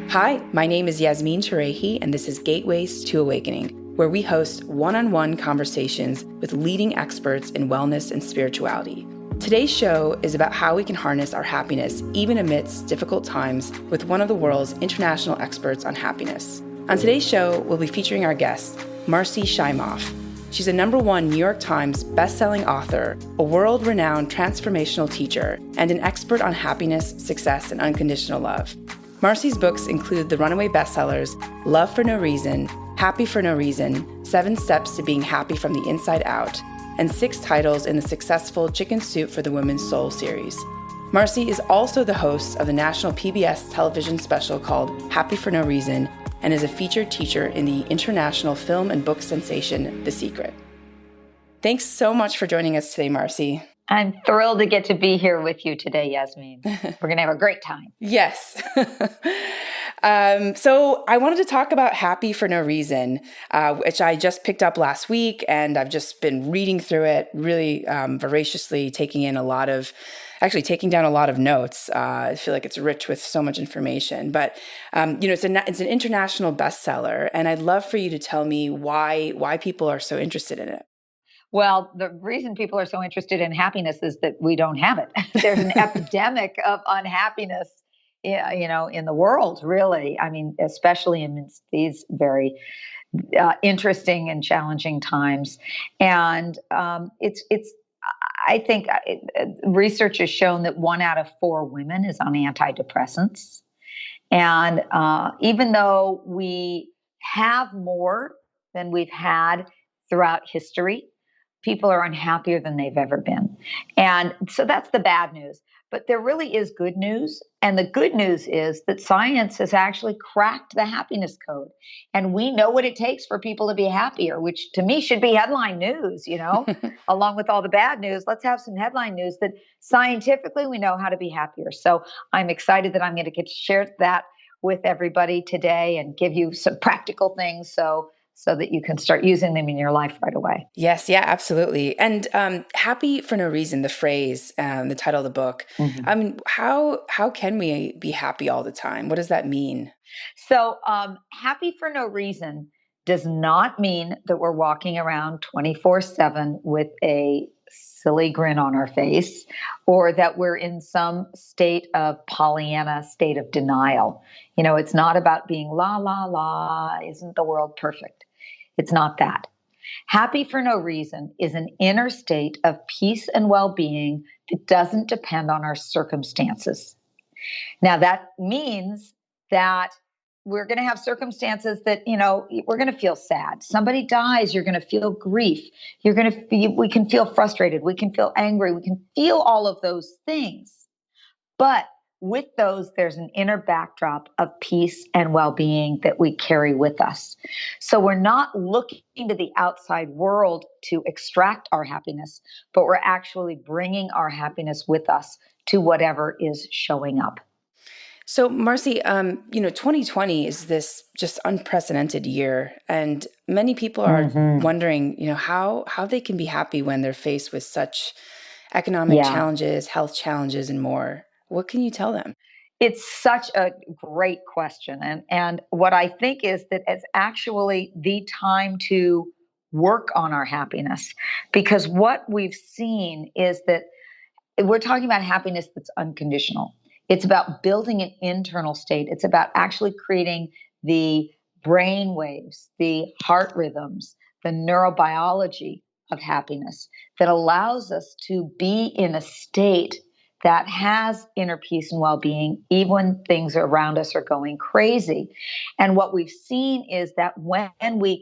Hi, my name is Yasmin Tarehi, and this is Gateways to Awakening, where we host one-on-one conversations with leading experts in wellness and spirituality. Today's show is about how we can harness our happiness even amidst difficult times with one of the world's international experts on happiness. On today's show, we'll be featuring our guest, Marci Shimoff. She's a #1 New York Times best-selling author, a world-renowned transformational teacher, and an expert on happiness, success, and unconditional love. Marci's books include the runaway bestsellers Love for No Reason, Happy for No Reason, 7 Steps to Being Happy from the Inside Out, and 6 titles in the successful Chicken Soup for the Women's Soul series. Marci is also the host of the national PBS television special called Happy for No Reason and is a featured teacher in the international film and book sensation The Secret. Thanks so much for joining us today, Marci. I'm thrilled to get to be here with you today, Yasmin. We're going to have a great time. Yes. So I wanted to talk about Happy for No Reason, which I just picked up last week, and I've just been reading through it really voraciously, taking down a lot of notes. I feel like it's rich with so much information, but it's an international bestseller, and I'd love for you to tell me why people are so interested in it. Well, the reason people are so interested in happiness is that we don't have it. There's an epidemic of unhappiness, in the world, really. I mean, especially in these very interesting and challenging times. And I think research has shown that 1 out of 4 women is on antidepressants. And even though we have more than we've had throughout history, people are unhappier than they've ever been. And so that's the bad news. But there really is good news. And the good news is that science has actually cracked the happiness code. And we know what it takes for people to be happier, which to me should be headline news, along with all the bad news. Let's have some headline news that scientifically we know how to be happier. So I'm excited that I'm going to get to share that with everybody today and give you some practical things so that you can start using them in your life right away. Yes, yeah, absolutely. And Happy for No Reason, the phrase, the title of the book. Mm-hmm. I mean, how can we be happy all the time? What does that mean? So happy for no reason does not mean that we're walking around 24/7 with a silly grin on our face, or that we're in some state of Pollyanna, state of denial. It's not about being la, la, la, isn't the world perfect? It's not that. Happy for no reason is an inner state of peace and well-being that doesn't depend on our circumstances. Now, that means that we're going to have circumstances that, we're going to feel sad. Somebody dies, you're going to feel grief. We can feel frustrated. We can feel angry. We can feel all of those things. But with those, there's an inner backdrop of peace and well-being that we carry with us. So we're not looking to the outside world to extract our happiness, but we're actually bringing our happiness with us to whatever is showing up. So, Marci, 2020 is this just unprecedented year, and many people are wondering, how they can be happy when they're faced with such economic challenges, health challenges, and more. What can you tell them? It's such a great question. And what I think is that it's actually the time to work on our happiness, because what we've seen is that we're talking about happiness that's unconditional. It's about building an internal state. It's about actually creating the brain waves, the heart rhythms, the neurobiology of happiness that allows us to be in a state that has inner peace and well-being, even when things around us are going crazy. And what we've seen is that when we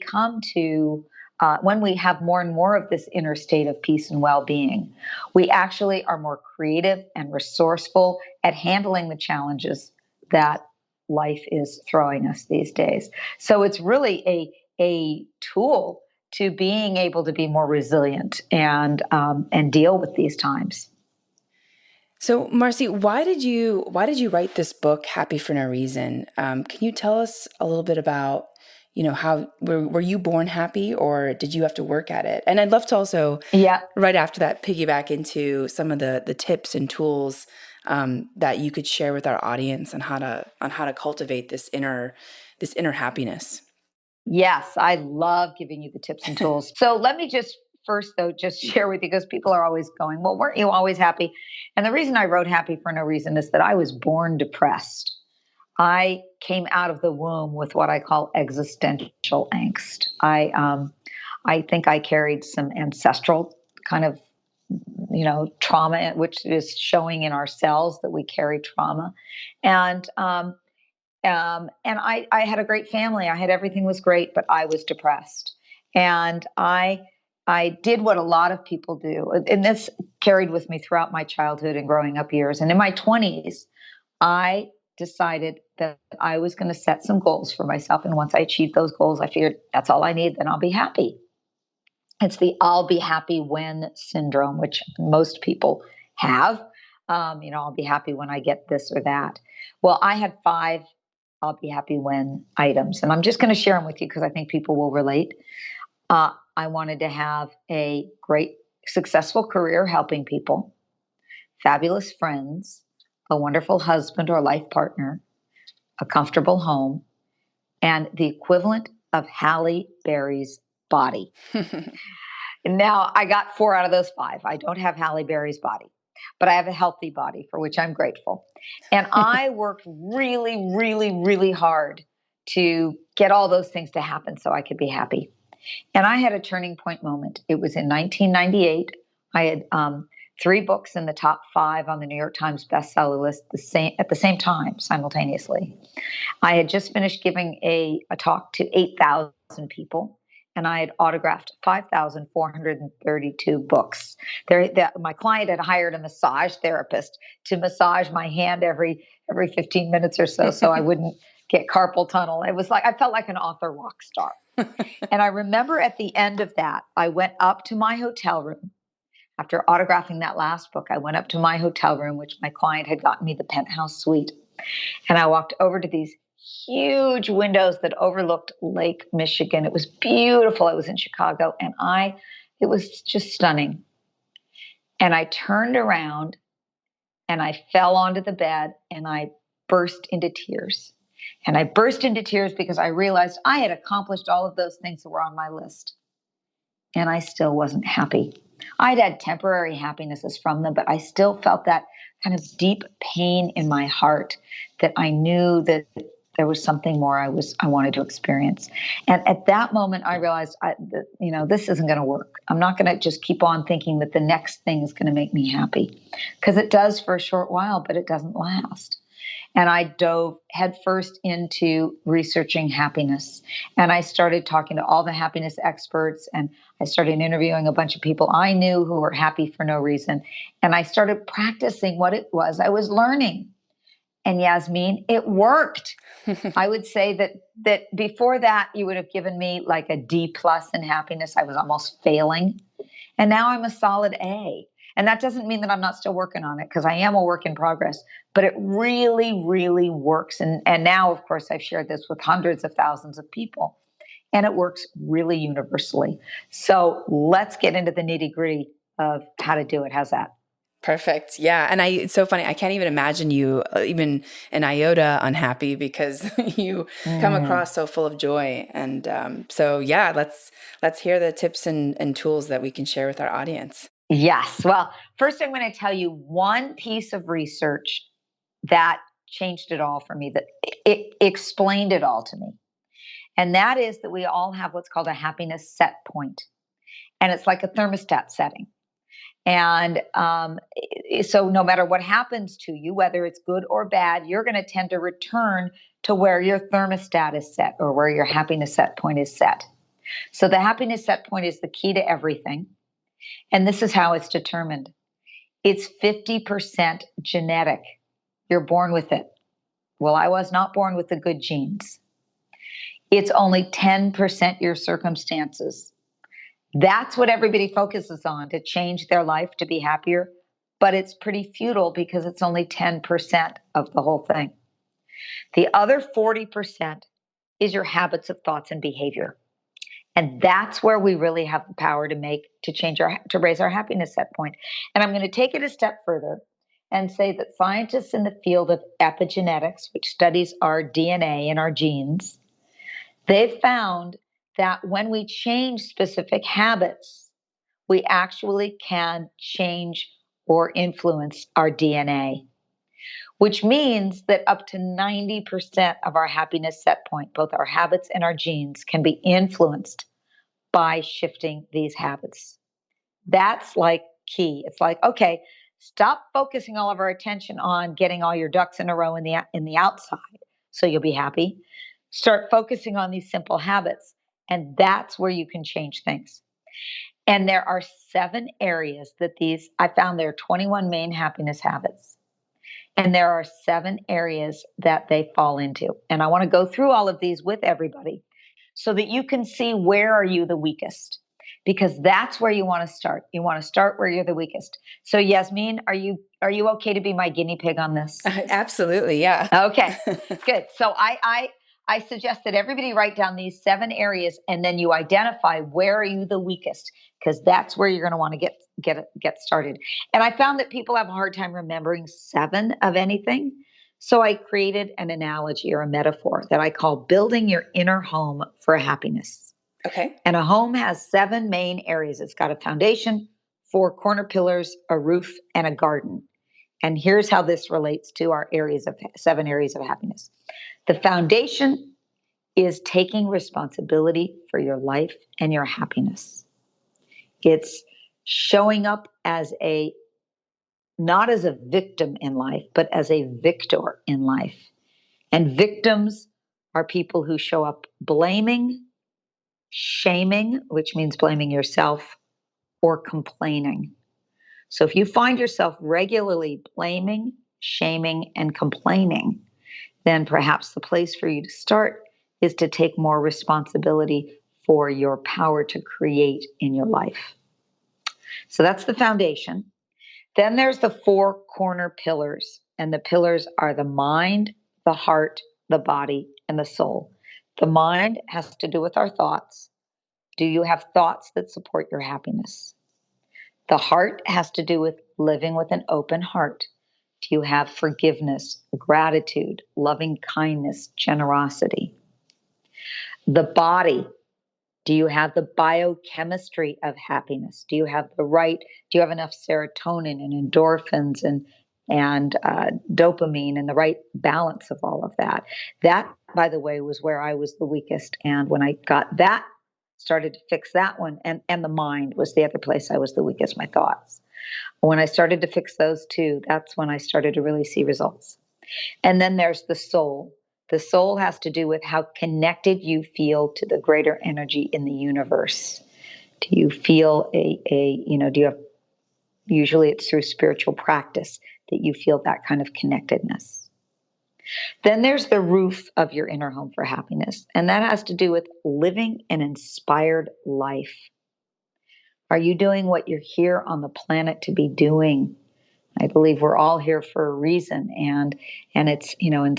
have more and more of this inner state of peace and well-being, we actually are more creative and resourceful at handling the challenges that life is throwing us these days. So it's really a tool to being able to be more resilient and deal with these times. So, Marci, why did you write this book, Happy for No Reason? Can you tell us a little bit about, how were you born happy, or did you have to work at it? And I'd love to also, right after that, piggyback into some of the tips and tools that you could share with our audience on how to cultivate this inner happiness? Yes, I love giving you the tips and tools. So let me just first, though, just share with you, because people are always going, well, weren't you always happy? And the reason I wrote Happy for No Reason is that I was born depressed. I came out of the womb with what I call existential angst. I think I carried some ancestral kind of, trauma, which is showing in our cells that we carry trauma. And I had a great family. I had everything was great, but I was depressed. And I did what a lot of people do. And this carried with me throughout my childhood and growing up years. And in my 20s, I decided that I was going to set some goals for myself. And once I achieved those goals, I figured that's all I need, then I'll be happy. It's the I'll be happy when syndrome, which most people have. I'll be happy when I get this or that. Well, I had 5 I'll be happy when items, and I'm just going to share them with you because I think people will relate. I wanted to have a great, successful career helping people, fabulous friends, a wonderful husband or life partner, a comfortable home, and the equivalent of Halle Berry's body. Now, I got 4 out of those 5. I don't have Halle Berry's body, but I have a healthy body, for which I'm grateful. And I worked really, really, really hard to get all those things to happen so I could be happy. And I had a turning point moment. It was in 1998. I had 3 books in the top 5 on the New York Times bestseller list at the same time, simultaneously. I had just finished giving a talk to 8,000 people, and I had autographed 5,432 books. My client had hired a massage therapist to massage my hand every 15 minutes or so I wouldn't get carpal tunnel. It was like I felt like an author rock star. And I remember at the end of that, I went up to my hotel room. After autographing that last book, I went up to my hotel room, which my client had gotten me the penthouse suite. And I walked over to these huge windows that overlooked Lake Michigan. It was beautiful. I was in Chicago, and it was just stunning. And I turned around and I fell onto the bed and I burst into tears. And I burst into tears because I realized I had accomplished all of those things that were on my list. And I still wasn't happy. I'd had temporary happinesses from them, but I still felt that kind of deep pain in my heart that I knew that there was something more I wanted to experience. And at that moment, I realized, this isn't going to work. I'm not going to just keep on thinking that the next thing is going to make me happy, because it does for a short while, but it doesn't last. And I dove headfirst into researching happiness. And I started talking to all the happiness experts, and I started interviewing a bunch of people I knew who were happy for no reason. And I started practicing what it was I was learning. And Yasmin, it worked. I would say that before that, you would have given me like a D+ in happiness. I was almost failing. And now I'm a solid A. And that doesn't mean that I'm not still working on it, because I am a work in progress, but it really, really works. And now, of course, I've shared this with hundreds of thousands of people, and it works really universally. So let's get into the nitty-gritty of how to do it. How's that? Perfect. Yeah. And it's so funny. I can't even imagine you even an iota unhappy, because you come across so full of joy. And so, yeah, let's hear the tips and tools that we can share with our audience. Yes. Well, first, I'm going to tell you one piece of research that changed it all for me, that it explained it all to me. And that is that we all have what's called a happiness set point. And it's like a thermostat setting. And so no matter what happens to you, whether it's good or bad, you're going to tend to return to where your thermostat is set, or where your happiness set point is set. So the happiness set point is the key to everything. And this is how it's determined. It's 50% genetic. You're born with it. Well, I was not born with the good genes. It's only 10% your circumstances. That's what everybody focuses on, to change their life to be happier. But it's pretty futile, because it's only 10% of the whole thing. The other 40% is your habits of thoughts and behavior. And that's where we really have the power to raise our happiness set point. And I'm going to take it a step further, and say that scientists in the field of epigenetics, which studies our DNA and our genes, they've found that when we change specific habits, we actually can change or influence our DNA, which means that up to 90% of our happiness set point, both our habits and our genes, can be influenced by shifting these habits. That's like key. It's like, okay, stop focusing all of our attention on getting all your ducks in a row in the outside so you'll be happy. Start focusing on these simple habits, and that's where you can change things. And there are 7 areas that I found there are 21 main happiness habits. And there are 7 areas that they fall into. And I want to go through all of these with everybody so that you can see where are you the weakest, because that's where you want to start. You want to start where you're the weakest. So Yasmin, are you okay to be my guinea pig on this? Absolutely, yeah. Okay, good. So I suggest that everybody write down these 7 areas, and then you identify where are you the weakest, because that's where you're going to want to get started. And I found that people have a hard time remembering 7 of anything. So I created an analogy or a metaphor that I call building your inner home for happiness. Okay. And a home has 7 main areas. It's got a foundation, 4 corner pillars, a roof, and a garden. And here's how this relates to our 7 areas of happiness. The foundation is taking responsibility for your life and your happiness. It's showing up not as a victim in life, but as a victor in life. And victims are people who show up blaming, shaming, which means blaming yourself, or complaining. So if you find yourself regularly blaming, shaming, and complaining, then perhaps the place for you to start is to take more responsibility for your power to create in your life. So that's the foundation. Then there's the 4 corner pillars, and the pillars are the mind, the heart, the body, and the soul. The mind has to do with our thoughts. Do you have thoughts that support your happiness? The heart has to do with living with an open heart. Do you have forgiveness, gratitude, loving kindness, generosity? The body, do you have the biochemistry of happiness? Do you have enough serotonin and endorphins and dopamine and the right balance of all of that? That, by the way, was where I was the weakest. And when I got that, started to fix that one, and the mind was the other place I was the weakest, my thoughts. When I started to fix those 2, that's when I started to really see results. And then there's the soul. The soul has to do with how connected you feel to the greater energy in the universe. Do you feel usually it's through spiritual practice that you feel that kind of connectedness. Then there's the roof of your inner home for happiness, and that has to do with living an inspired life. Are you doing what you're here on the planet to be doing? I believe we're all here for a reason, and it's, in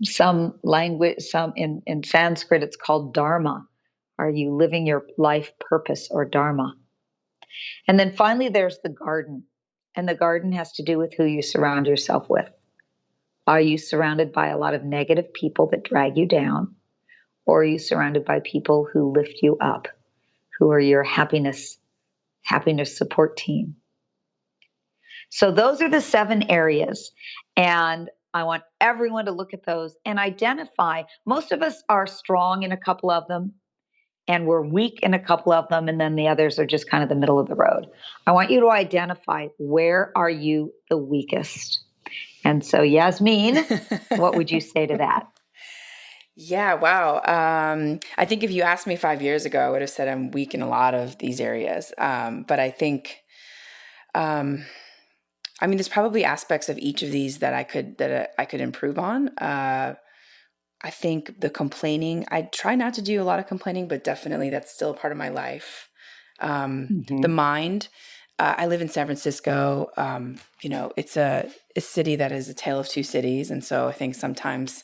some language, in Sanskrit, it's called dharma. Are you living your life purpose or dharma? And then finally, there's the garden, and the garden has to do with who you surround yourself with. Are you surrounded by a lot of negative people that drag you down, or are you surrounded by people who lift you up, who are your happiness support team? So those are the 7 areas, and I want everyone to look at those and identify. Most of us are strong in a couple of them, and we're weak in a couple of them, and then the others are just kind of the middle of the road. I want you to identify, where are you the weakest? And so, Yasmin, what would you say to that? Yeah, wow. I think if you asked me 5 years ago, I would have said I'm weak in a lot of these areas. But I think, there's probably aspects of each of these that I could improve on. I think the complaining, I try not to do a lot of complaining, but definitely that's still a part of my life. The mind, I live in San Francisco. It's a city that is a tale of 2 cities. And so I think sometimes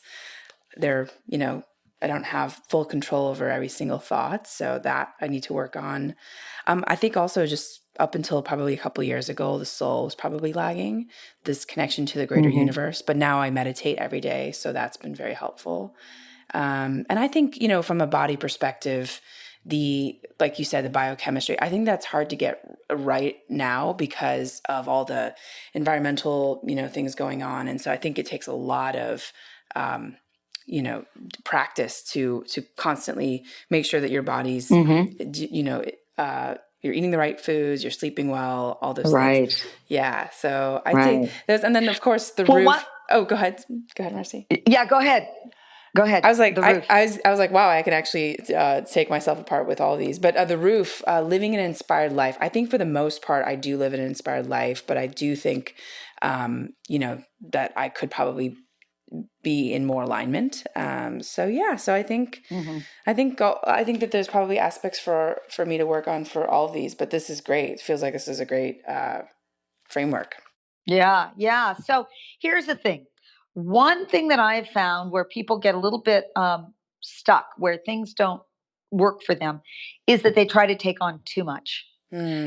I don't have full control over every single thought. So that I need to work on. I think also just up until probably a couple of years ago, the soul was probably lagging, this connection to the greater universe. But now I meditate every day, so that's been very helpful. And I think, from a body perspective, like you said, the biochemistry, I think that's hard to get right now because of all the environmental, things going on. And so I think it takes a lot of, practice to constantly make sure that your body's, you're eating the right foods, you're sleeping well, all those things. Yeah. So I'd say there's, and then of course the roof. Oh, go ahead. Go ahead, Marci. Yeah, go ahead. I was like, I was like, wow, I can actually take myself apart with all these. But the roof, living an inspired life. I think for the most part, I do live an inspired life, but I do think, that I could probably be in more alignment. So I think, I think that there's probably aspects for me to work on for all of these. But this is great. It feels like this is a great framework. Yeah. So here's the thing. One thing that I've found where people get a little bit stuck, where things don't work for them, is that they try to take on too much.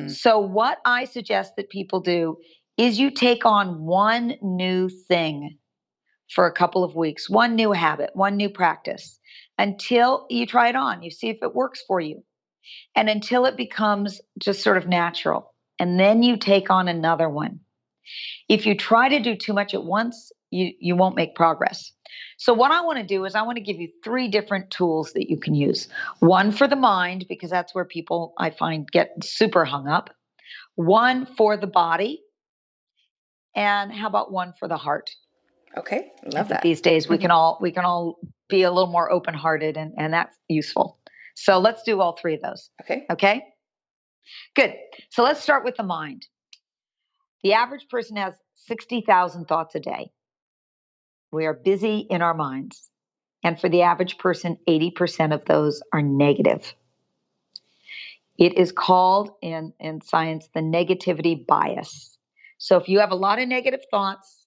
So what I suggest that people do is you take on one new thing for a couple of weeks, one new habit, one new practice, until you try it on. You see if it works for you. And until it becomes just sort of natural. And then you take on another one. If you try to do too much at once, you won't make progress. So what I want to do is I want to give you 3 different tools that you can use. One for the mind, because that's where people, I find, get super hung up. One for the body. And how about one for the heart? Okay, love that. These days we can all be a little more open-hearted, and that's useful. So let's do all 3 of those. Okay? Good. So let's start with the mind. The average person has 60,000 thoughts a day. We are busy in our minds. And for the average person, 80% of those are negative. It is called in science the negativity bias. So if you have a lot of negative thoughts,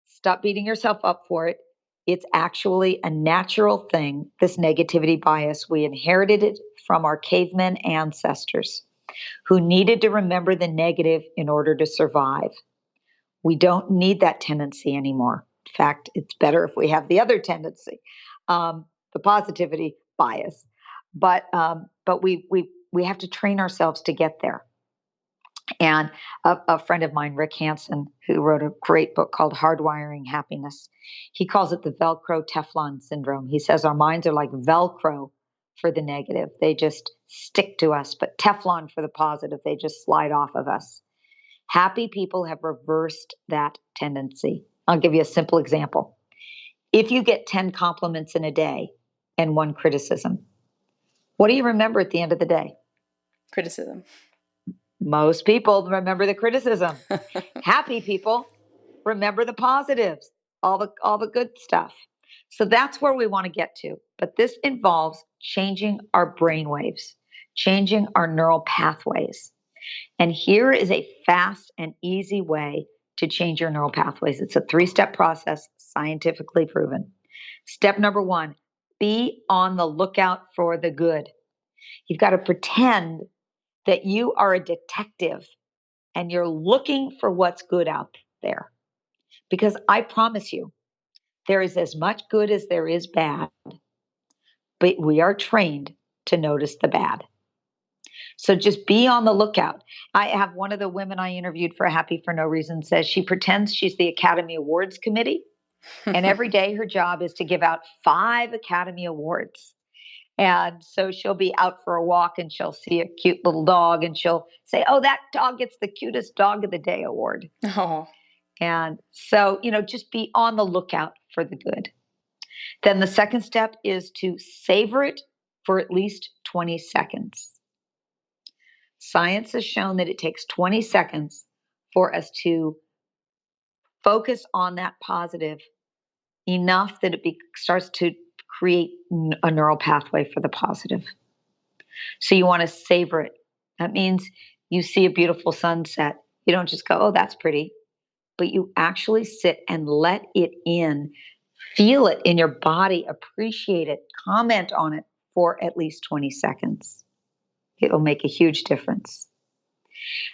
stop beating yourself up for it. It's actually a natural thing, this negativity bias. We inherited it from our caveman ancestors who needed to remember the negative in order to survive. We don't need that tendency anymore. In fact, it's better if we have the other tendency, the positivity bias. But we have to train ourselves to get there. And a friend of mine, Rick Hansen, who wrote a great book called Hardwiring Happiness, he calls it the Velcro Teflon syndrome. He says our minds are like Velcro for the negative. They just stick to us, but Teflon for the positive. They just slide off of us. Happy people have reversed that tendency. I'll give you a simple example. If you get 10 compliments in a day and 1 criticism, what do you remember at the end of the day? Criticism. Most people remember the criticism. Happy people remember the positives, all the good stuff. So that's where we want to get to. But this involves changing our brain waves, changing our neural pathways. And here is a fast and easy way to change your neural pathways. It's a 3-step process, scientifically proven. Step number 1, be on the lookout for the good. You've got to pretend that you are a detective and you're looking for what's good out there. Because I promise you, there is as much good as there is bad, but we are trained to notice the bad. So just be on the lookout. I have one of the women I interviewed for Happy for No Reason says she pretends she's the Academy Awards committee. And every day her job is to give out 5 Academy Awards. And so she'll be out for a walk and she'll see a cute little dog and she'll say, oh, that dog gets the cutest dog of the day award. Oh. And so, just be on the lookout for the good. Then the second step is to savor it for at least 20 seconds. Science has shown that it takes 20 seconds for us to focus on that positive enough that it starts to create a neural pathway for the positive. So you want to savor it. That means you see a beautiful sunset. You don't just go, oh, that's pretty. But you actually sit and let it in, feel it in your body, appreciate it, comment on it for at least 20 seconds. It will make a huge difference.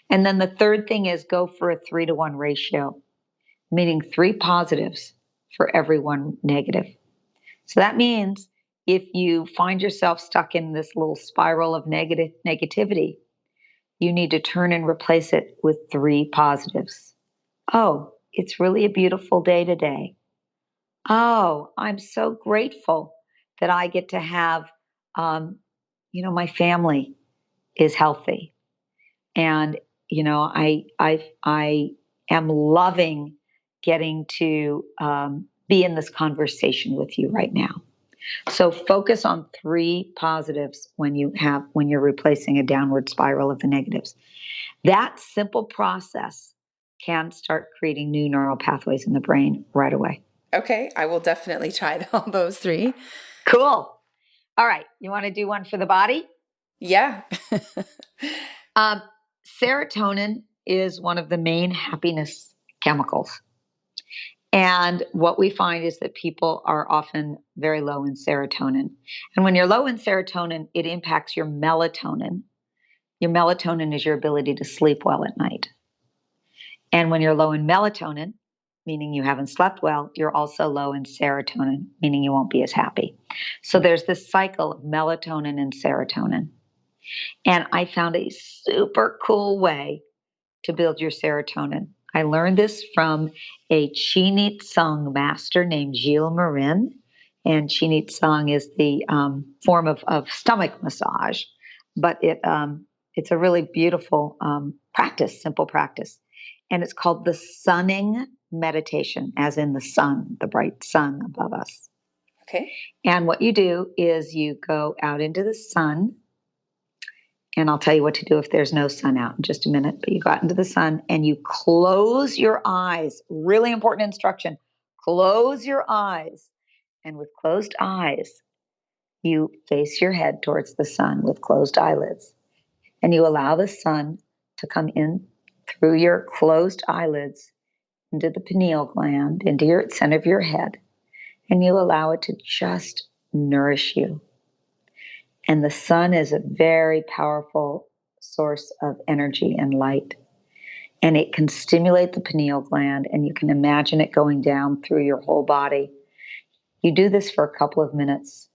And then the third thing is go for a 3-to-1 ratio, meaning 3 positives for every 1 negative. So that means if you find yourself stuck in this little spiral of negativity, you need to turn and replace it with 3 positives. Oh, it's really a beautiful day today. Oh, I'm so grateful that I get to have, my family is healthy. And, I am loving getting to be in this conversation with you right now. So focus on 3 positives when you're replacing a downward spiral of the negatives. That simple process can start creating new neural pathways in the brain right away. Okay, I will definitely try all those 3. Cool. All right, you want to do one for the body? Yeah. Serotonin is one of the main happiness chemicals. And what we find is that people are often very low in serotonin. And when you're low in serotonin, it impacts your melatonin. Your melatonin is your ability to sleep well at night. And when you're low in melatonin, meaning you haven't slept well, you're also low in serotonin, meaning you won't be as happy. So there's this cycle of melatonin and serotonin. And I found a super cool way to build your serotonin. I learned this from a Chinit Sung master named Gilles Marin. And Chinit Sung is the form of stomach massage, but it's a really beautiful practice, simple practice. And it's called the sunning meditation, as in the sun, the bright sun above us. Okay. And what you do is you go out into the sun. And I'll tell you what to do if there's no sun out in just a minute. But you go out into the sun and you close your eyes. Really important instruction. Close your eyes. And with closed eyes, you face your head towards the sun with closed eyelids. And you allow the sun to come in through your closed eyelids into the pineal gland, into your center of your head. And you allow it to just nourish you. And the sun is a very powerful source of energy and light. And it can stimulate the pineal gland, and you can imagine it going down through your whole body. You do this for a couple of minutes,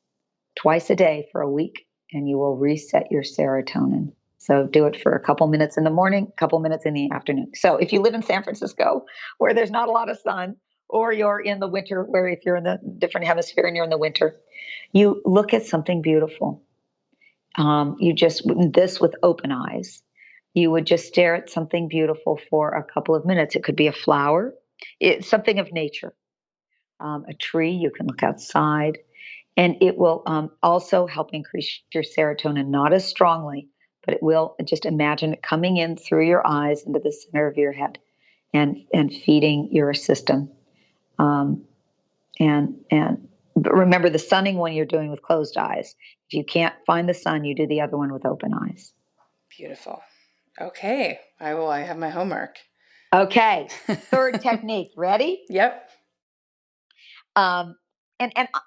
twice a day for a week, and you will reset your serotonin. So do it for a couple minutes in the morning, a couple minutes in the afternoon. So if you live in San Francisco, where there's not a lot of sun, or you're in the winter, where if you're in the different hemisphere and you're in the winter, you look at something beautiful. You just, this with open eyes, you would just stare at something beautiful for a couple of minutes. It could be a flower, it's something of nature, a tree. You can look outside, and it will also help increase your serotonin, not as strongly, but it will. Just imagine it coming in through your eyes into the center of your head and feeding your system. But remember the sunning one you're doing with closed eyes. If you can't find the sun, you do the other one with open eyes. Beautiful. Okay. I have my homework. Okay. Third technique. Ready? Yep. And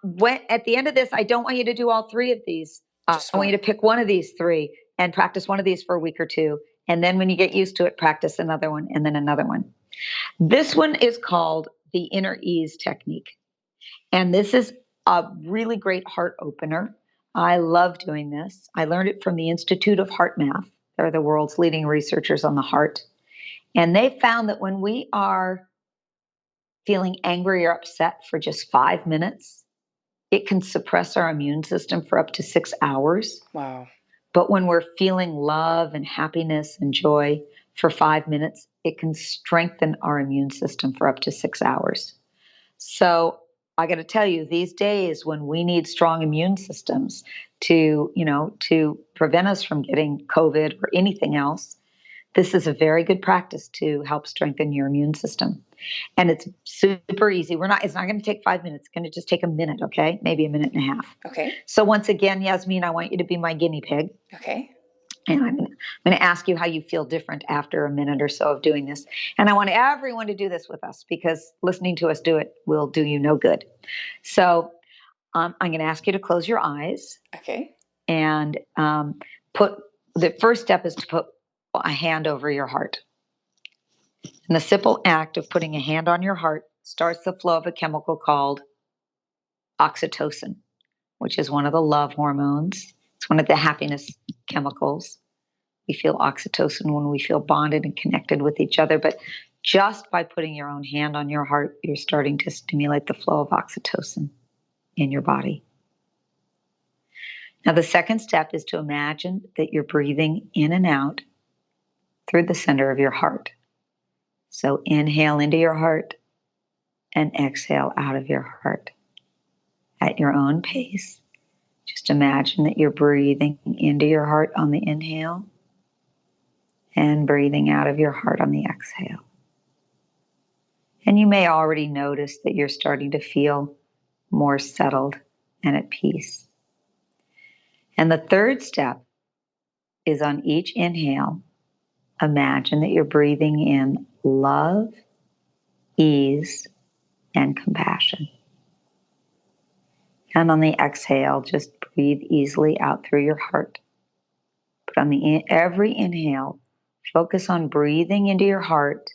when at the end of this, I don't want you to do all 3 of these. I want you to pick one of these 3 and practice one of these for a week or 2. And then when you get used to it, practice another one and then another one. This one is called the inner ease technique. And this is a really great heart opener. I love doing this. I learned it from the Institute of Heart Math. They're the world's leading researchers on the heart. And they found that when we are feeling angry or upset for just 5 minutes, it can suppress our immune system for up to 6 hours. Wow. But when we're feeling love and happiness and joy for 5 minutes, it can strengthen our immune system for up to 6 hours. So I got to tell you, these days when we need strong immune systems to prevent us from getting COVID or anything else, this is a very good practice to help strengthen your immune system. And it's super easy. It's not going to take 5 minutes. It's going to just take a minute, okay? Maybe a minute and a half. Okay. So once again, Yasmin, I want you to be my guinea pig. Okay. And I'm going to ask you how you feel different after a minute or so of doing this. And I want everyone to do this with us, because listening to us do it will do you no good. So I'm going to ask you to close your eyes. Okay. And the first step is to put a hand over your heart. And the simple act of putting a hand on your heart starts the flow of a chemical called oxytocin, which is one of the love hormones. It's one of the happiness chemicals. We feel oxytocin when we feel bonded and connected with each other. But just by putting your own hand on your heart, you're starting to stimulate the flow of oxytocin in your body. Now, the second step is to imagine that you're breathing in and out through the center of your heart. So inhale into your heart and exhale out of your heart at your own pace. Just imagine that you're breathing into your heart on the inhale and breathing out of your heart on the exhale. And you may already notice that you're starting to feel more settled and at peace. And the third step is on each inhale, imagine that you're breathing in love, ease, and compassion. And on the exhale, just breathe easily out through your heart. But on every inhale, focus on breathing into your heart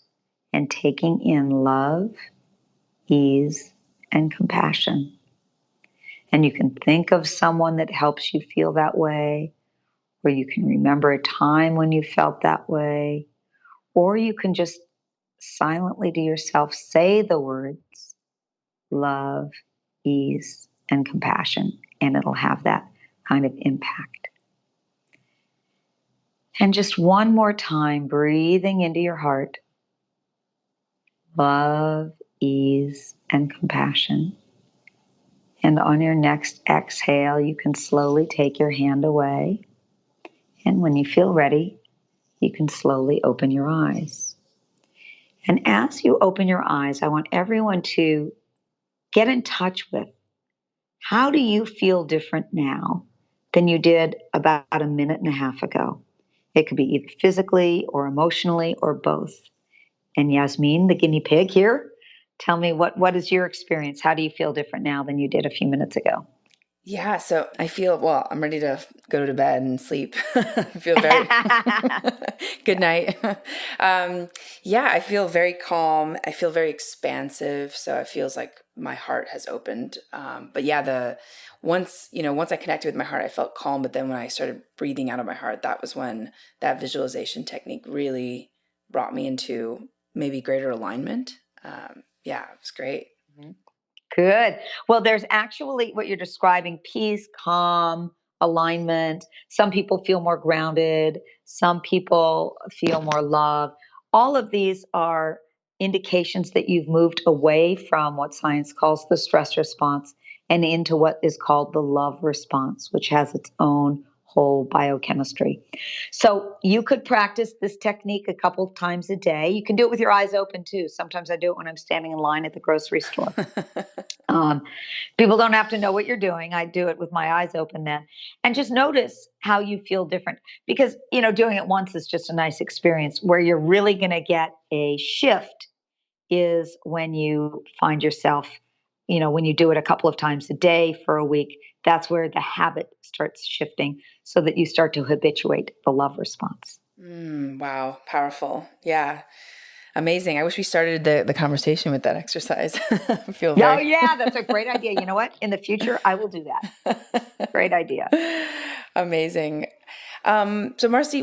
and taking in love, ease, and compassion. And you can think of someone that helps you feel that way, or you can remember a time when you felt that way, or you can just silently to yourself say the words love, ease, and compassion, and it'll have that kind of impact. And just one more time, breathing into your heart, love, ease, and compassion. And on your next exhale, you can slowly take your hand away. And when you feel ready, you can slowly open your eyes. And as you open your eyes, I want everyone to get in touch with, how do you feel different now than you did about a minute and a half ago? It could be either physically or emotionally or both. And Yasmin, the guinea pig here, tell me what is your experience? How do you feel different now than you did a few minutes ago? Yeah, so I feel, well, I'm ready to go to bed and sleep. I feel very good night. Yeah, I feel very calm. I feel very expansive. So it feels like my heart has opened. But yeah, once I connected with my heart, I felt calm. But then when I started breathing out of my heart, that was when that visualization technique really brought me into maybe greater alignment. Yeah, it was great. Mm-hmm. Good. Well, there's actually what you're describing, peace, calm, alignment. Some people feel more grounded. Some people feel more love. All of these are indications that you've moved away from what science calls the stress response and into what is called the love response, which has its own whole biochemistry. So you could practice this technique a couple of times a day. You can do it with your eyes open too. Sometimes I do it when I'm standing in line at the grocery store. People don't have to know what you're doing. I do it with my eyes open then. And just notice how you feel different. Because, doing it once is just a nice experience. Where you're really going to get a shift is when you find yourself, when you do it a couple of times a day for a week, that's where the habit starts shifting so that you start to habituate the love response. Wow. Powerful. Yeah. Amazing. I wish we started the conversation with that exercise. Oh, yeah, that's a great idea. You know what? In the future, I will do that. Great idea. Amazing. So Marci,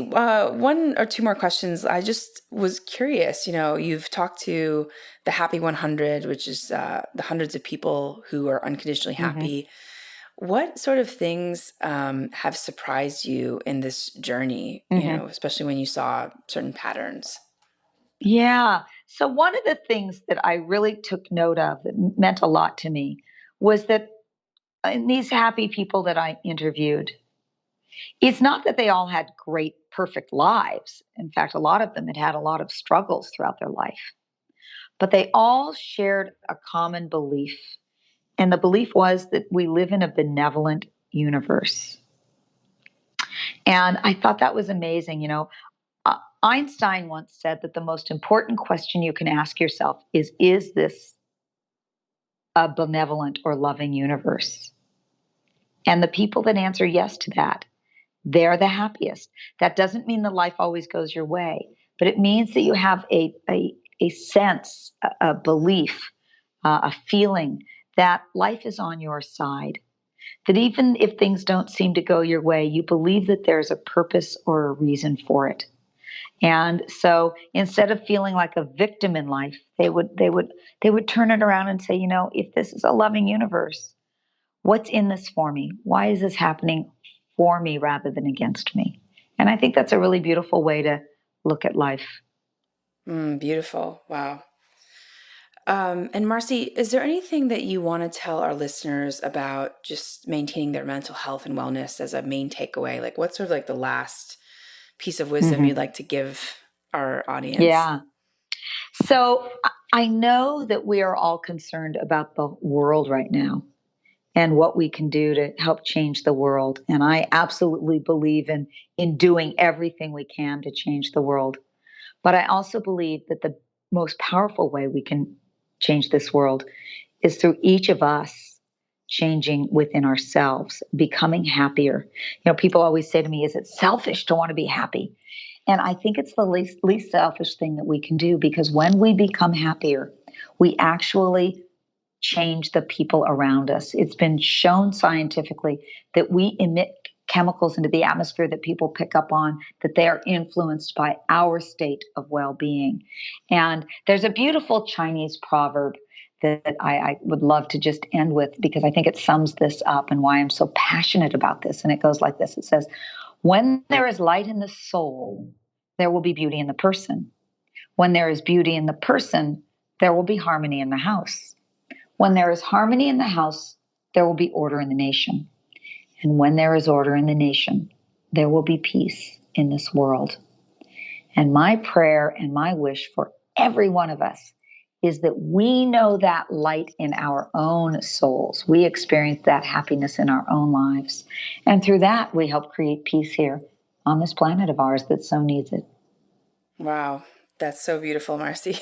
one or two more questions. I just was curious, you've talked to the Happy 100, which is the hundreds of people who are unconditionally happy. Mm-hmm. What sort of things have surprised you in this journey, especially when you saw certain patterns? Yeah. So one of the things that I really took note of that meant a lot to me was that in these happy people that I interviewed, it's not that they all had great, perfect lives. In fact, a lot of them had had a lot of struggles throughout their life, but they all shared a common belief. And the belief was that we live in a benevolent universe. And I thought that was amazing. Einstein once said that the most important question you can ask yourself is this a benevolent or loving universe? And the people that answer yes to that, they're the happiest. That doesn't mean that life always goes your way, but it means that you have a sense, a belief, a feeling that life is on your side. That even if things don't seem to go your way, you believe that there's a purpose or a reason for it. And so instead of feeling like a victim in life, they would turn it around and say, if this is a loving universe, what's in this for me? Why is this happening for me rather than against me? And I think that's a really beautiful way to look at life. Beautiful. Wow. And Marci, is there anything that you want to tell our listeners about just maintaining their mental health and wellness as a main takeaway? Like, what's sort of like the last piece of wisdom you'd like to give our audience? Yeah. So I know that we are all concerned about the world right now and what we can do to help change the world. And I absolutely believe in doing everything we can to change the world. But I also believe that the most powerful way we can change this world is through each of us changing within ourselves, becoming happier. People always say to me, is it selfish to want to be happy? And I think it's the least selfish thing that we can do, because when we become happier, we actually change the people around us. It's been shown scientifically that we emit chemicals into the atmosphere that people pick up on, that they are influenced by our state of well-being. And there's a beautiful Chinese proverb that I would love to just end with, because I think it sums this up and why I'm so passionate about this. And it goes like this. It says, when there is light in the soul, there will be beauty in the person. When there is beauty in the person, there will be harmony in the house. When there is harmony in the house, there will be order in the nation. And when there is order in the nation, there will be peace in this world. And my prayer and my wish for every one of us is that we know that light in our own souls. We experience that happiness in our own lives. And through that, we help create peace here on this planet of ours that so needs it. Wow. That's so beautiful, Marci.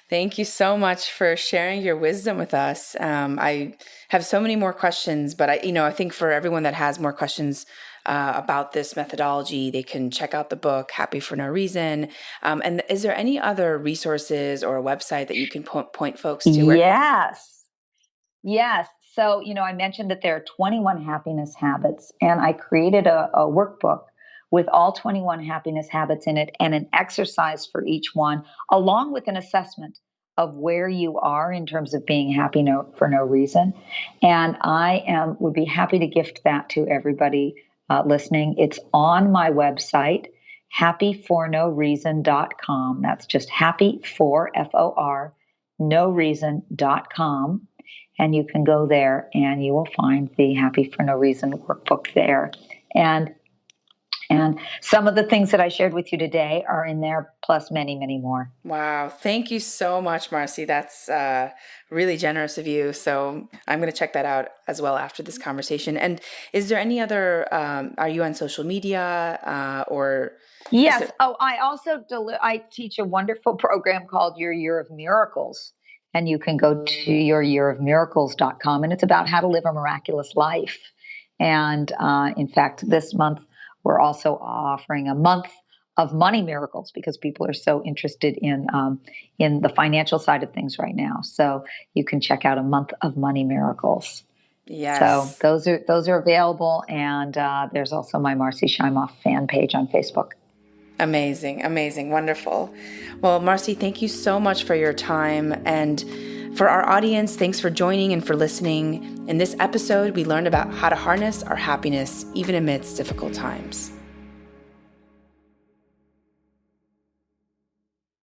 Thank you so much for sharing your wisdom with us. I have so many more questions, but I think for everyone that has more questions about this methodology, they can check out the book, Happy for No Reason. And is there any other resources or a website that you can point folks to? Yes. So, I mentioned that there are 21 happiness habits, and I created a workbook with all 21 happiness habits in it and an exercise for each one, along with an assessment of where you are in terms of being happy for no reason. And I would be happy to gift that to everybody listening. It's on my website, happyfornoreason.com. That's just happy for, F-O-R, noreason.com. And you can go there and you will find the Happy for No Reason workbook there. And some of the things that I shared with you today are in there, plus many, many more. Wow. Thank you so much, Marci. That's really generous of you. So I'm going to check that out as well after this conversation. And is there any other, are you on social media or? Yes. I also I teach a wonderful program called Your Year of Miracles. And you can go to youryearofmiracles.com. And it's about how to live a miraculous life. And in fact, this month, we're also offering a month of money miracles, because people are so interested in the financial side of things right now. So you can check out a month of money miracles. Yes. So those are available. And there's also my Marci Shimoff fan page on Facebook. Amazing. Amazing. Wonderful. Well, Marci, thank you so much for your time. And for our audience, thanks for joining and for listening. In this episode, we learned about how to harness our happiness even amidst difficult times.